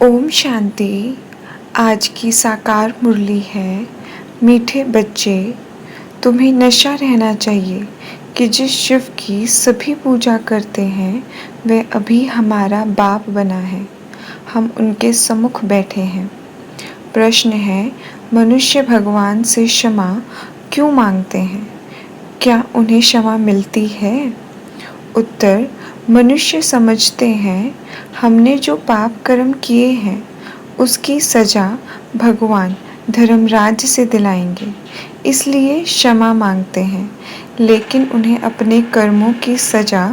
ओम शांति। आज की साकार मुरली है, मीठे बच्चे, तुम्हें नशा रहना चाहिए कि जिस शिव की सभी पूजा करते हैं वह अभी हमारा बाप बना है। हम उनके सम्मुख बैठे हैं। प्रश्न है, मनुष्य भगवान से क्षमा क्यों मांगते हैं? क्या उन्हें क्षमा मिलती है? उत्तर, मनुष्य समझते हैं हमने जो पाप कर्म किए हैं उसकी सजा भगवान धर्मराज से दिलाएंगे, इसलिए क्षमा मांगते हैं। लेकिन उन्हें अपने कर्मों की सजा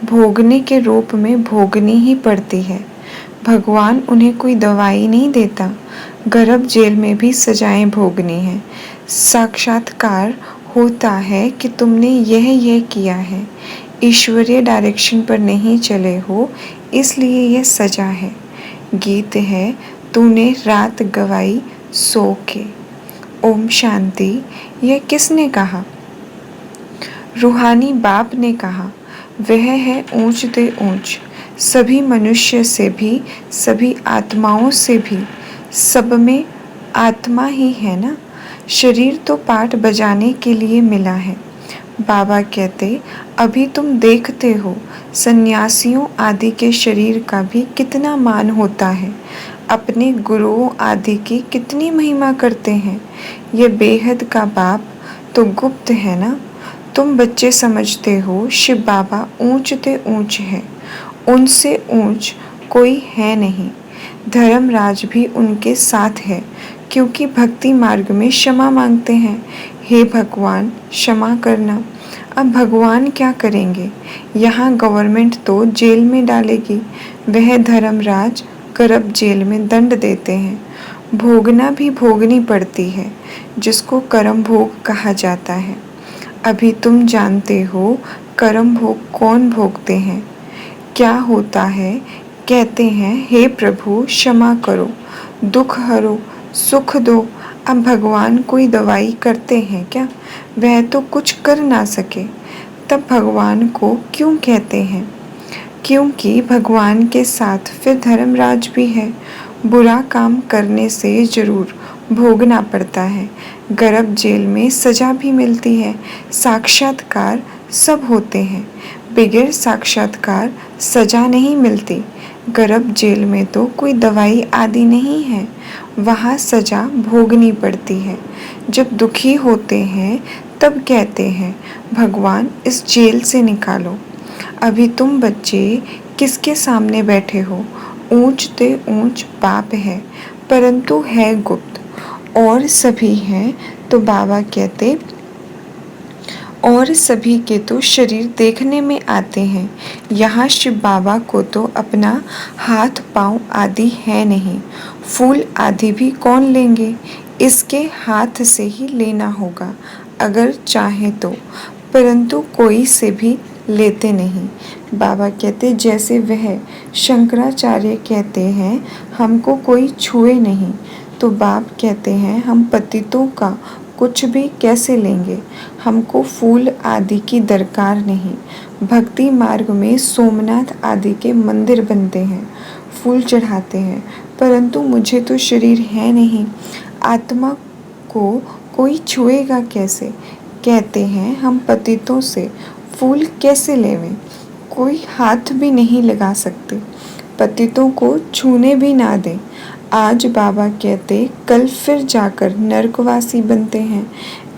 भोगने के रूप में भोगनी ही पड़ती है। भगवान उन्हें कोई दवाई नहीं देता। गर्भ जेल में भी सजाएं भोगनी है। साक्षात्कार होता है कि तुमने यह किया है, ईश्वरीय डायरेक्शन पर नहीं चले हो, इसलिए यह सजा है। गीत है, तूने रात गवाई सो के। ओम शांति। यह किसने कहा? रूहानी बाप ने कहा। वह है ऊंच ते ऊंच, सभी मनुष्य से भी, सभी आत्माओं से भी। सब में आत्मा ही है ना। शरीर तो पाठ बजाने के लिए मिला है। बाबा कहते, अभी तुम देखते हो सन्यासियों आदि के शरीर का भी कितना मान होता है, अपने गुरुओं आदि की कितनी महिमा करते हैं। ये बेहद का बाप तो गुप्त है ना। तुम बच्चे समझते हो शिव बाबा ऊंच ते ऊंच है, उनसे ऊंच कोई है नहीं। धर्मराज भी उनके साथ है, क्योंकि भक्ति मार्ग में क्षमा मांगते हैं। हे भगवान, क्षमा करना। अब भगवान क्या करेंगे? यहाँ गवर्नमेंट तो जेल में डालेगी, वह धर्मराज गर्भ जेल में दंड देते हैं। भोगना भी भोगनी पड़ती है, जिसको कर्म भोग कहा जाता है। अभी तुम जानते हो कर्म भोग कौन भोगते हैं, क्या होता है। कहते हैं, हे प्रभु क्षमा करो, दुख हरो, सुख दो। अब भगवान कोई दवाई करते हैं क्या? वह तो कुछ कर ना सके, तब भगवान को क्यों कहते हैं? क्योंकि भगवान के साथ फिर धर्मराज भी है। बुरा काम करने से जरूर भोगना पड़ता है। गर्भ जेल में सजा भी मिलती है। साक्षात्कार सब होते हैं, बगैर साक्षात्कार सजा नहीं मिलती। गर्भ जेल में तो कोई दवाई आदि नहीं है, वहाँ सजा भोगनी पड़ती है। जब दुखी होते हैं तब कहते हैं, भगवान इस जेल से निकालो। अभी तुम बच्चे किसके सामने बैठे हो? ऊंच ते ऊंच बाप है, परंतु है गुप्त। और सभी हैं तो बाबा कहते, और सभी के तो शरीर देखने में आते हैं। यहाँ शिव बाबा को तो अपना हाथ पांव आदि है नहीं, फूल आदि भी कौन लेंगे? इसके हाथ से ही लेना होगा अगर चाहे तो, परंतु कोई से भी लेते नहीं। बाबा कहते, जैसे वह शंकराचार्य कहते हैं हमको कोई छुए नहीं, तो बाप कहते हैं हम पतितों का कुछ भी कैसे लेंगे, हमको फूल आदि की दरकार नहीं। भक्ति मार्ग में सोमनाथ आदि के मंदिर बनते हैं, फूल चढ़ाते हैं, परंतु मुझे तो शरीर है नहीं, आत्मा को कोई छुएगा कैसे? कहते हैं हम पतितों से फूल कैसे लेवें, कोई हाथ भी नहीं लगा सकते, पतितों को छूने भी ना दें। आज बाबा कहते कल फिर जाकर नरकवासी बनते हैं,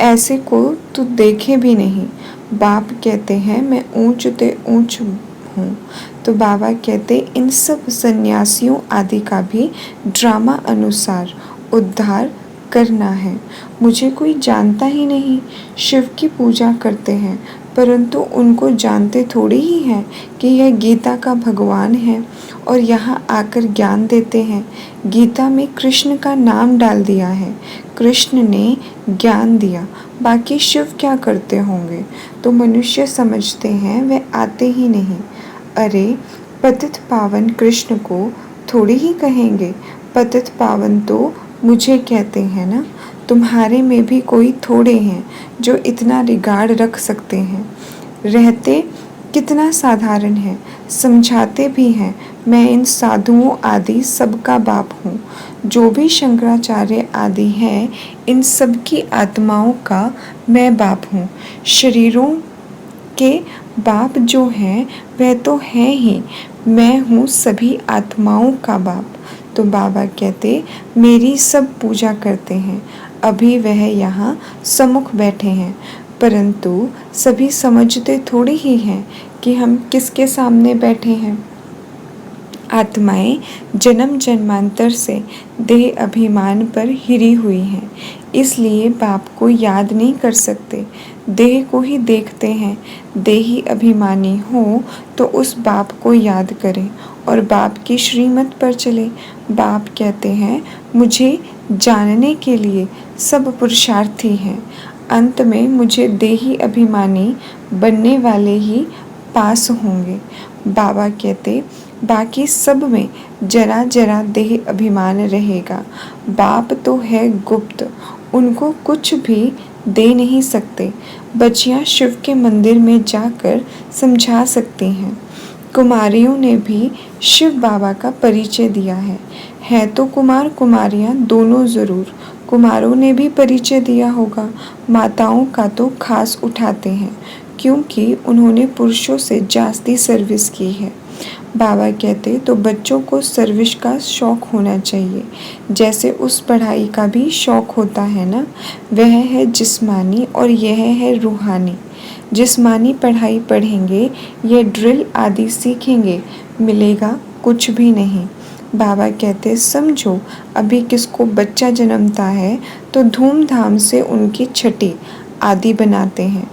ऐसे को तो देखे भी नहीं। बाप कहते हैं मैं ऊंच ते ऊंच हूँ, तो बाबा कहते इन सब सन्यासियों आदि का भी ड्रामा अनुसार उद्धार करना है। मुझे कोई जानता ही नहीं। शिव की पूजा करते हैं, परंतु उनको जानते थोड़ी ही हैं कि यह गीता का भगवान है और यहाँ आकर ज्ञान देते हैं। गीता में कृष्ण का नाम डाल दिया है, कृष्ण ने ज्ञान दिया, बाकी शिव क्या करते होंगे? तो मनुष्य समझते हैं वे आते ही नहीं। अरे पतित पावन कृष्ण को थोड़ी ही कहेंगे, पतित पावन तो मुझे कहते हैं ना। तुम्हारे में भी कोई थोड़े हैं जो इतना रिगार्ड रख सकते हैं। रहते कितना साधारण है, समझाते भी हैं, मैं इन साधुओं आदि सबका बाप हूँ। जो भी शंकराचार्य आदि हैं, इन सब की आत्माओं का मैं बाप हूँ। शरीरों के बाप जो हैं वह तो हैं ही, मैं हूँ सभी आत्माओं का बाप। तो बाबा कहते, मेरी सब पूजा करते हैं। अभी वह यहाँ सम्मुख बैठे हैं, परंतु सभी समझते थोड़ी ही हैं कि हम किसके सामने बैठे हैं। आत्माएं जन्म जन्मांतर से देह अभिमान पर हिरी हुई हैं, इसलिए बाप को याद नहीं कर सकते, देह को ही देखते हैं। देही अभिमानी हो तो उस बाप को याद करें और बाप की श्रीमत पर चले। बाप कहते हैं, मुझे जानने के लिए सब पुरुषार्थी हैं, अंत में मुझे देही अभिमानी बनने वाले ही पास होंगे। बाबा कहते, बाकी सब में जरा जरा देह अभिमान रहेगा। बाप तो है गुप्त, उनको कुछ भी दे नहीं सकते। बच्चियां शिव के मंदिर में जाकर समझा सकती हैं। कुमारियों ने भी शिव बाबा का परिचय दिया है तो कुमार कुमारियां दोनों ज़रूर। कुमारों ने भी परिचय दिया होगा। माताओं का तो खास उठाते हैं, क्योंकि उन्होंने पुरुषों से जास्ती सर्विस की है। बाबा कहते, तो बच्चों को सर्विस का शौक़ होना चाहिए, जैसे उस पढ़ाई का भी शौक़ होता है ना। वह है जिस्मानी और यह है रूहानी। जिस्मानी पढ़ाई पढ़ेंगे, ये ड्रिल आदि सीखेंगे, मिलेगा कुछ भी नहीं। बाबा कहते, समझो अभी किसको बच्चा जन्मता है तो धूमधाम से उनकी छठी आदि बनाते हैं,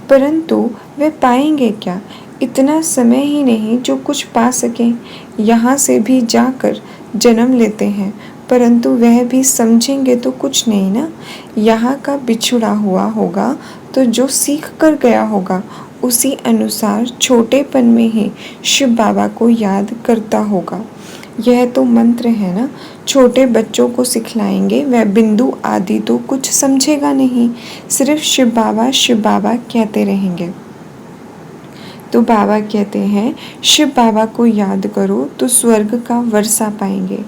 परंतु वे पाएंगे क्या? इतना समय ही नहीं जो कुछ पा सकें। यहाँ से भी जाकर जन्म लेते हैं, परंतु वह भी समझेंगे तो कुछ नहीं ना। यहाँ का बिछुड़ा हुआ होगा तो जो सीख कर गया होगा उसी अनुसार छोटेपन में ही शिव बाबा को याद करता होगा। यह तो मंत्र है ना, छोटे बच्चों को सिखलाएंगे, वह बिंदु आदि तो कुछ समझेगा नहीं, सिर्फ शिव बाबा कहते रहेंगे। तो बाबा कहते हैं, शिव बाबा को याद करो तो स्वर्ग का वर्षा पाएंगे।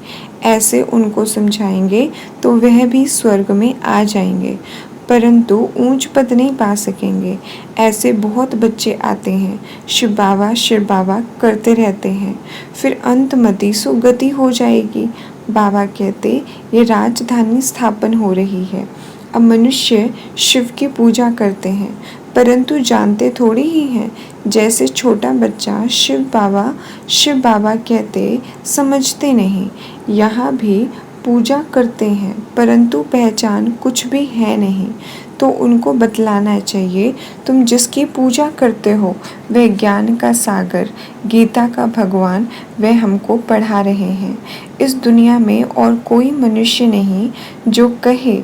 ऐसे उनको समझाएंगे तो वह भी स्वर्ग में आ जाएंगे, परंतु ऊंच पद नहीं पा सकेंगे। ऐसे बहुत बच्चे आते हैं, शिव बाबा करते रहते हैं, फिर अंतमति सुगति हो जाएगी। बाबा कहते, ये राजधानी स्थापन हो रही है। अब मनुष्य शिव की पूजा करते हैं, परंतु जानते थोड़ी ही हैं। जैसे छोटा बच्चा शिव बाबा कहते समझते नहीं। यहाँ भी पूजा करते हैं, परंतु पहचान कुछ भी है नहीं, तो उनको बतलाना चाहिए, तुम जिसकी पूजा करते हो वह ज्ञान का सागर, गीता का भगवान, वह हमको पढ़ा रहे हैं। इस दुनिया में और कोई मनुष्य नहीं जो कहे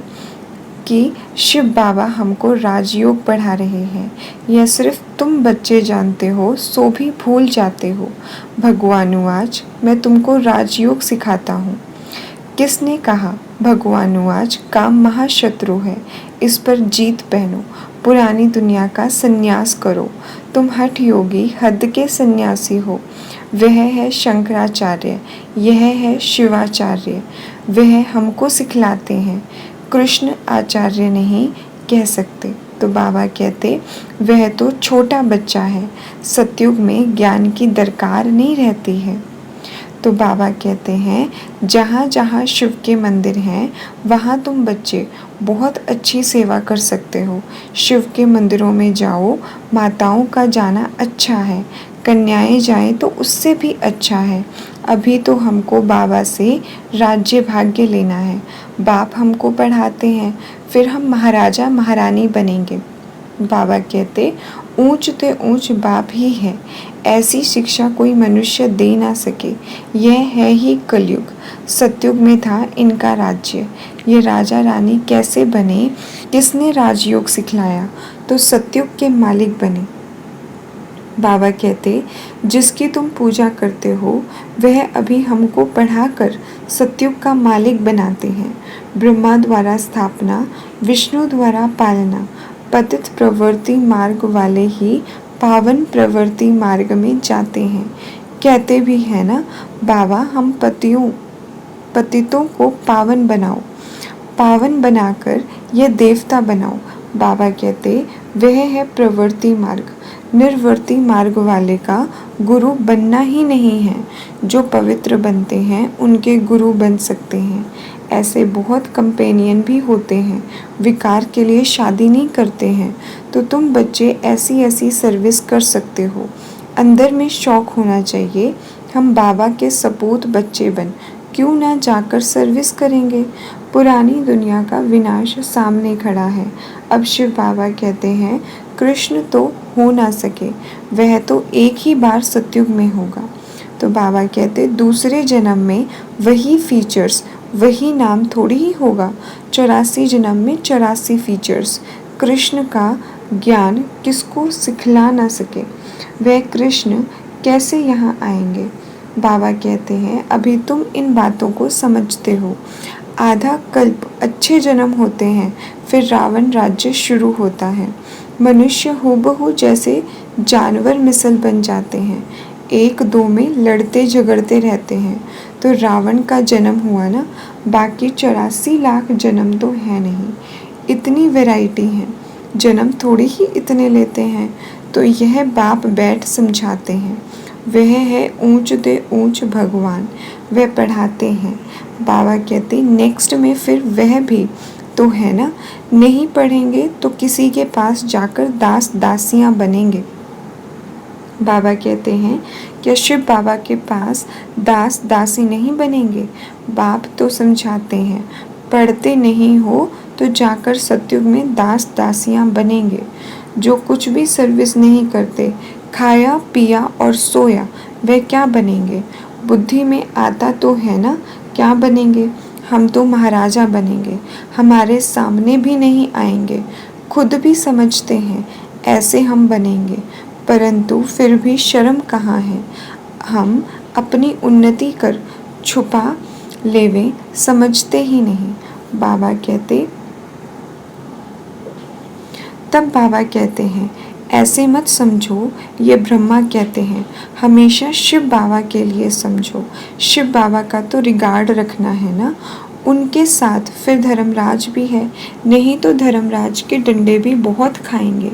कि शिव बाबा हमको राजयोग पढ़ा रहे हैं। यह सिर्फ तुम बच्चे जानते हो, सो भी भूल जाते हो। भगवानुवाच, मैं तुमको राजयोग सिखाता हूँ। किसने कहा? भगवानुवाच, काम महाशत्रु है, इस पर जीत पहनो, पुरानी दुनिया का संन्यास करो। तुम हठ योगी, हद के सन्यासी हो। वह है शंकराचार्य, यह है शिवाचार्य, वह हमको सिखलाते हैं। कृष्ण आचार्य नहीं कह सकते। तो बाबा कहते, वह तो छोटा बच्चा है, सतयुग में ज्ञान की दरकार नहीं रहती है। तो बाबा कहते हैं, जहाँ जहाँ शिव के मंदिर हैं वहाँ तुम बच्चे बहुत अच्छी सेवा कर सकते हो। शिव के मंदिरों में जाओ, माताओं का जाना अच्छा है, कन्याएं जाएं तो उससे भी अच्छा है। अभी तो हमको बाबा से राज्य भाग्य लेना है। बाप हमको पढ़ाते हैं, फिर हम महाराजा महारानी बनेंगे। बाबा कहते, ऊंच ते ऊंच बाप ही है, ऐसी शिक्षा कोई मनुष्य दे ना सके। यह है ही कलयुग। सतयुग में था इनका राज्य, ये राजा रानी कैसे बने, किसने राजयोग सिखलाया, तो सतयुग के मालिक बने। बाबा कहते, जिसकी तुम पूजा करते हो वह अभी हमको पढ़ाकर सतयुग का मालिक बनाते हैं। ब्रह्मा द्वारा स्थापना, विष्णु द्वारा पालना, पतित प्रवृत्ति मार्ग वाले ही पावन प्रवृत्ति मार्ग में जाते हैं। कहते भी हैं ना, बाबा हम पतितों को पावन बनाओ, पावन बनाकर यह देवता बनाओ। बाबा कहते वह है प्रवृत्ति मार्ग। निर्वर्ती मार्ग वाले का गुरु बनना ही नहीं है। जो पवित्र बनते हैं उनके गुरु बन सकते हैं। ऐसे बहुत कंपेनियन भी होते हैं, विकार के लिए शादी नहीं करते हैं। तो तुम बच्चे ऐसी ऐसी सर्विस कर सकते हो। अंदर में शौक होना चाहिए, हम बाबा के सपूत बच्चे बन क्यों ना जाकर सर्विस करेंगे। पुरानी दुनिया का विनाश सामने खड़ा है। अब शिव बाबा कहते हैं कृष्ण तो हो ना सके, वह तो एक ही बार सतयुग में होगा। तो बाबा कहते दूसरे जन्म में वही फीचर्स, वही नाम थोड़ी ही होगा। 84 जन्म में 84 फीचर्स। कृष्ण का ज्ञान किसको सिखला ना सके, वह कृष्ण कैसे यहाँ आएंगे। बाबा कहते हैं अभी तुम इन बातों को समझते हो। आधा कल्प अच्छे जन्म होते हैं, फिर रावण राज्य शुरू होता है। मनुष्य हूबहू जैसे जानवर मिसल बन जाते हैं, एक दो में लड़ते झगड़ते रहते हैं। तो रावण का जन्म हुआ ना, बाकी 84 लाख जन्म तो है नहीं। इतनी वैरायटी है, जन्म थोड़ी ही इतने लेते हैं। तो यह बाप बैठ समझाते हैं। वह है ऊंच दे ऊंच भगवान, वह पढ़ाते हैं। बाबा कहते नेक्स्ट में फिर वह भी तो है ना। नहीं पढ़ेंगे तो किसी के पास जाकर दास दासियां बनेंगे। बाबा कहते हैं क्या शिव बाबा के पास दास दासी नहीं बनेंगे। बाप तो समझाते हैं पढ़ते नहीं हो तो जाकर सतयुग में दास दासियां बनेंगे। जो कुछ भी सर्विस नहीं करते, खाया पिया और सोया, वे क्या बनेंगे। बुद्धि में आता तो है ना, क्या बनेंगे। हम तो महाराजा बनेंगे, हमारे सामने भी नहीं आएंगे। खुद भी समझते हैं ऐसे हम बनेंगे, परंतु फिर भी शर्म कहाँ है। हम अपनी उन्नति कर छुपा लेवे, समझते ही नहीं। बाबा कहते तब बाबा कहते हैं ऐसे मत समझो, ये ब्रह्मा कहते हैं हमेशा शिव बाबा के लिए समझो। शिव बाबा का तो रिगार्ड रखना है ना, उनके साथ फिर धर्मराज भी है, नहीं तो धर्मराज के डंडे भी बहुत खाएंगे।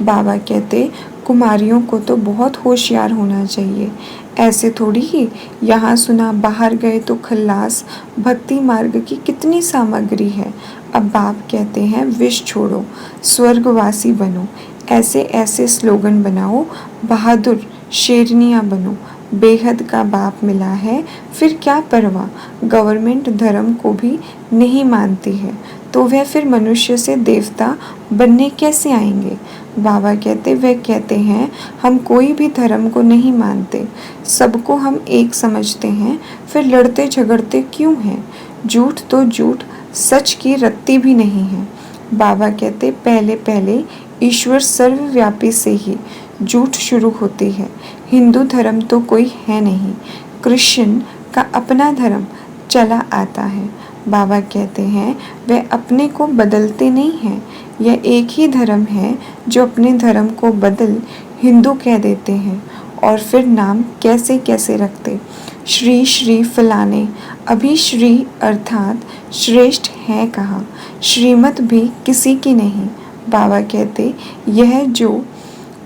बाबा कहते कुमारियों को तो बहुत होशियार होना चाहिए। ऐसे थोड़ी ही यहाँ सुना बाहर गए तो खल्लास। भक्ति मार्ग की कितनी सामग्री है। अब बाप कहते हैं विष छोड़ो, स्वर्गवासी बनो। ऐसे ऐसे स्लोगन बनाओ, बहादुर शेरनियाँ बनो। बेहद का बाप मिला है, फिर क्या परवाह। गवर्नमेंट धर्म को भी नहीं मानती है, तो वह फिर मनुष्य से देवता बनने कैसे आएंगे। बाबा कहते वह कहते हैं हम कोई भी धर्म को नहीं मानते, सबको हम एक समझते हैं, फिर लड़ते झगड़ते क्यों हैं। झूठ तो झूठ, सच की रत्ती भी नहीं है। बाबा कहते पहले पहले ईश्वर सर्वव्यापी से ही झूठ शुरू होती है। हिंदू धर्म तो कोई है नहीं, क्रिश्चियन का अपना धर्म चला आता है। बाबा कहते हैं वह अपने को बदलते नहीं हैं, यह एक ही धर्म है जो अपने धर्म को बदल हिंदू कह देते हैं और फिर नाम कैसे कैसे रखते। श्री श्री फलाने, अभी श्री अर्थात श्रेष्ठ है कहाँ, श्रीमत भी किसी की नहीं। बाबा कहते यह जो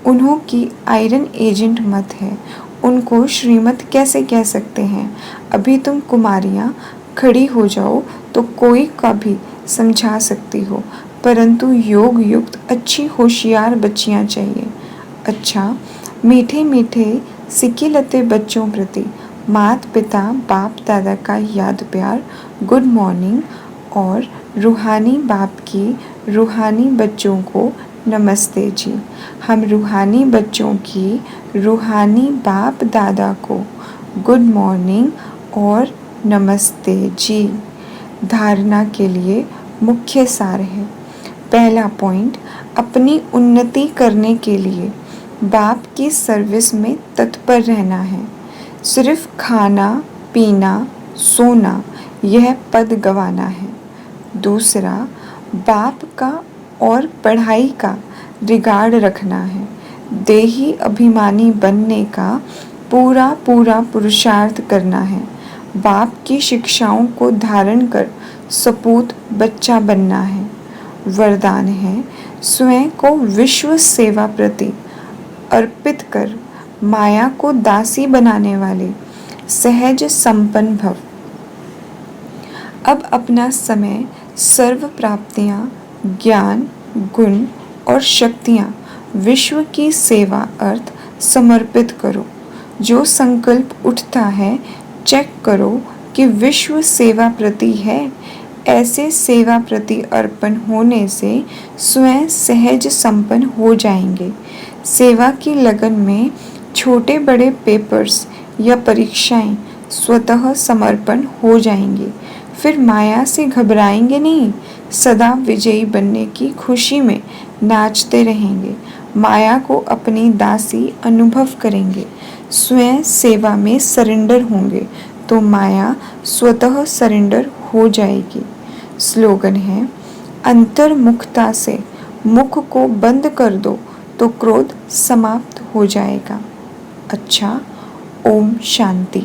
उन्हों की आयरन एजेंट मत है, उनको श्रीमत कैसे कह सकते हैं। अभी तुम कुमारियाँ खड़ी हो जाओ तो कोई का भी समझा सकती हो, परंतु योग युक्त अच्छी होशियार बच्चियाँ चाहिए। अच्छा, मीठे मीठे सिक्के लते बच्चों प्रति मात पिता बाप दादा का याद प्यार, गुड मॉर्निंग। और रूहानी बाप की रूहानी बच्चों को नमस्ते जी। हम रूहानी बच्चों की रूहानी बाप दादा को गुड मॉर्निंग और नमस्ते जी। धारणा के लिए मुख्य सार है। पहला पॉइंट, अपनी उन्नति करने के लिए बाप की सर्विस में तत्पर रहना है। सिर्फ खाना पीना सोना यह पद गवाना है। दूसरा, बाप का और पढ़ाई का रिगार्ड रखना है। देही अभिमानी बनने का पूरा पूरा पुरुषार्थ करना है। बाप की शिक्षाओं को धारण कर सपूत बच्चा बनना है। वरदान है, स्वयं को विश्व सेवा प्रति अर्पित कर माया को दासी बनाने वाले सहज संपन्न भव। अब अपना समय, सर्व प्राप्तियां, ज्ञान, गुण और शक्तियां विश्व की सेवा अर्थ समर्पित करो। जो संकल्प उठता है चेक करो कि विश्व सेवा प्रति है। ऐसे सेवा प्रति अर्पण होने से स्वयं सहज संपन्न हो जाएंगे। सेवा की लगन में छोटे बड़े पेपर्स या परीक्षाएं स्वतः समर्पण हो जाएंगे। फिर माया से घबराएंगे नहीं, सदा विजयी बनने की खुशी में नाचते रहेंगे। माया को अपनी दासी अनुभव करेंगे। स्वयं सेवा में सरेंडर होंगे तो माया स्वतः सरेंडर हो जाएगी। स्लोगन है, अंतर्मुखता से मुख को बंद कर दो तो क्रोध समाप्त हो जाएगा। अच्छा, ओम शांति।